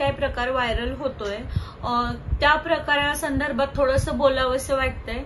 काय प्रकार व्हायरल होतोय त्या प्रकारासंदर्भात थोडंसं बोलावंसं वाटतंय।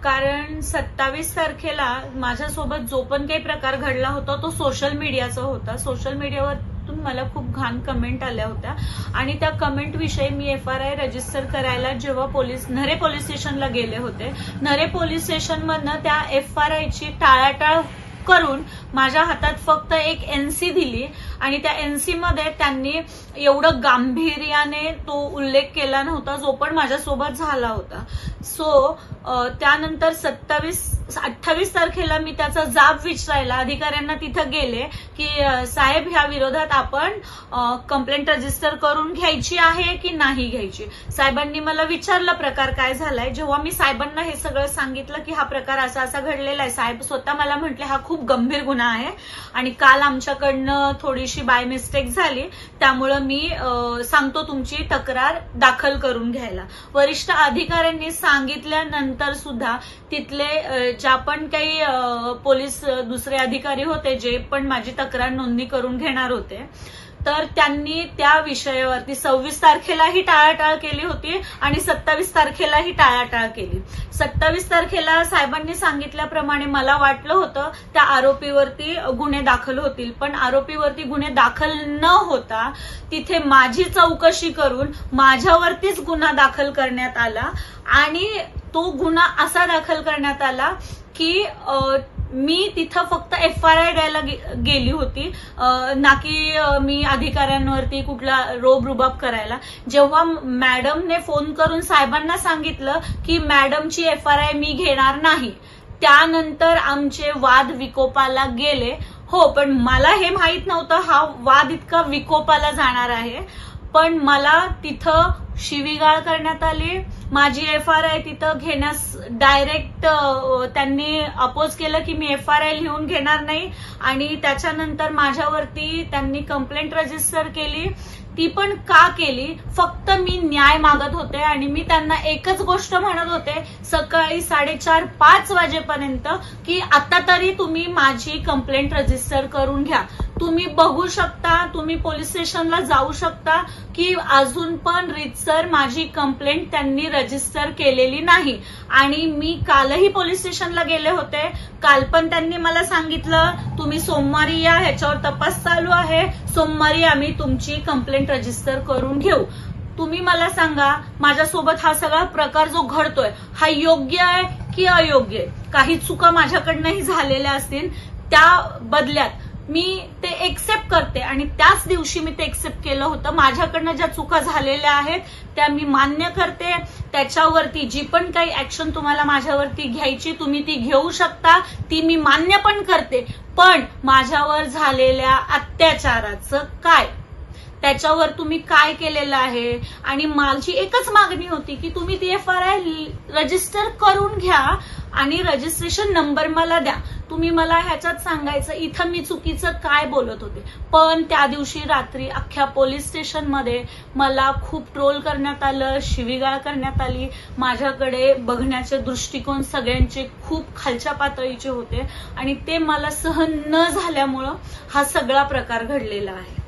कारण 27 तारखेला माझ्यासोबत जो पण काही प्रकार घडला होता तो सोशल मीडियाचा होता। सोशल मीडियावर मला खूप घाण कमेंट आल्या होत्या आणि त्या कमेंट विषयी मी FRI रजिस्टर करायला जेव्हा नरे पोलीस स्टेशनला गेले होते, नरे पोलीस स्टेशन मधनं त्या FRI ची टाळाटाळ करून माझ्या हातात फक्त एक NC दिली आणि त्या NC मध्ये त्यांनी एवढं गांभीर्याने तो उल्लेख केला नव्हता जो पण माझ्यासोबत झाला होता। त्यानंतर 28 तारखेला मी त्याचा जाब विचारायला अधिकाऱ्यांना तिथं गेले की साहेब ह्या विरोधात आपण कंप्लेंट रजिस्टर करून घ्यायची आहे की नाही घ्यायची। साहेबांनी मला विचारलं प्रकार काय झालाय। जेव्हा मी साहेबांना हे सगळं सांगितलं की हा प्रकार असा असा घडलेला आहे, साहेब स्वतः मला म्हटले हा खूप गंभीर गुन्हा आहे आणि काल आमच्याकडनं थोडीशी बाय मिस्टेक झाली, त्यामुळे मी सांगतो तुमची तक्रार दाखल करून घ्यायला। वरिष्ठ अधिकाऱ्यांनी सांगितल्यानंतर सुद्धा तिथले ज्या पण काही पोलीस दुसरे अधिकारी होते जे पण माझी तक्रार नोंदणी करून घेणार होते, तर त्यांनी त्या विषयावरती 26 तारखेलाही टाळाटाळ केली होती आणि 27 तारखेलाही टाळाटाळ केली। 27 तारखेला साहेबांनी सांगितल्याप्रमाणे मला वाटलं होतं त्या आरोपीवरती गुन्हे दाखल होतील, पण आरोपीवरती गुन्हे दाखल न होता तिथे माझी चौकशी करून माझ्यावरतीच गुन्हा दाखल करण्यात आला आणि तो गुन्हा असा दाखल करण्यात आला की मी तिथं फक्त FRI द्यायला गेली होती, ना की मी अधिकाऱ्यांवरती कुठला रुबाब करायला। जेव्हा मॅडमने फोन करून साहेबांना सांगितलं की मॅडमची FRI मी घेणार नाही, त्यानंतर आमचे वाद विकोपाला गेले। हो, पण मला हे माहित नव्हतं हा वाद इतका विकोपाला जाणार आहे, पण मला तिथं शिवीगाळ करण्यात आली। माझी FRI तिथं घेण्यास डायरेक्ट त्यांनी अपोज केलं की मी FRI लिहून घेणार नाही आणि त्याच्यानंतर माझ्यावरती त्यांनी कंप्लेंट रजिस्टर केली। ती पण का केली? फक्त मी न्याय मागत होते आणि मी त्यांना एकच गोष्ट म्हणत होते सकाळी 4:30-5 वाजेपर्यंत की आता तरी तुम्ही माझी कंप्लेंट रजिस्टर करून घ्या। तुम्ही बघू शकता, तुम्ही पोलीस स्टेशनला जाऊ शकता की अजून पण रीतसर माझी कंप्लेंट त्यांनी रजिस्टर केलेली नाही आणि मी कालही पोलीस स्टेशनला गेले होते। काल पण त्यांनी मला सांगितलं तुम्ही सोमवारी या, ह्याच्यावर तपास चालू आहे, सोमवारी आम्ही तुमची कंप्लेंट रजिस्टर करून घेऊ। तुम्ही मला सांगा माझ्यासोबत हा सगळा प्रकार जो घडतोय हा योग्य आहे की अयोग्य आहे? काही चुका माझ्याकडनंही झालेल्या असतील, त्या बदल्यात मी ते एक्सेप्ट करते आणि त्याच दिवशी मी ते एक्सेप्ट केलं होतं। माझ्याकडनं ज्या चुका झालेल्या आहेत त्या मी मान्य करते, त्याच्यावरती जी पण काही ऍक्शन तुम्हाला माझ्यावरती घ्यायची तुम्ही ती घेऊ शकता, ती मी मान्य पण करते। पण माझ्यावर झालेल्या अत्याचाराचं काय, त्याच्यावर तुम्ही काय केलेलं आहे? आणि माझी एकच मागणी होती की तुम्ही ती FRI रजिस्टर करून घ्या आणि रजिस्ट्रेशन नंबर मला द्या। तुम्ही मला ह्याच्यात सांगायचं इथं मी चुकीचं काय बोलत होते। पण त्या दिवशी रात्री अख्ख्या पोलीस स्टेशनमध्ये मला खूप ट्रोल करण्यात आलं, शिवीगाळ करण्यात आली। माझ्याकडे बघण्याचे दृष्टिकोन सगळ्यांचे खूप खालच्या पातळीचे होते आणि ते मला सहन न झाल्यामुळं हा सगळा प्रकार घडलेला आहे।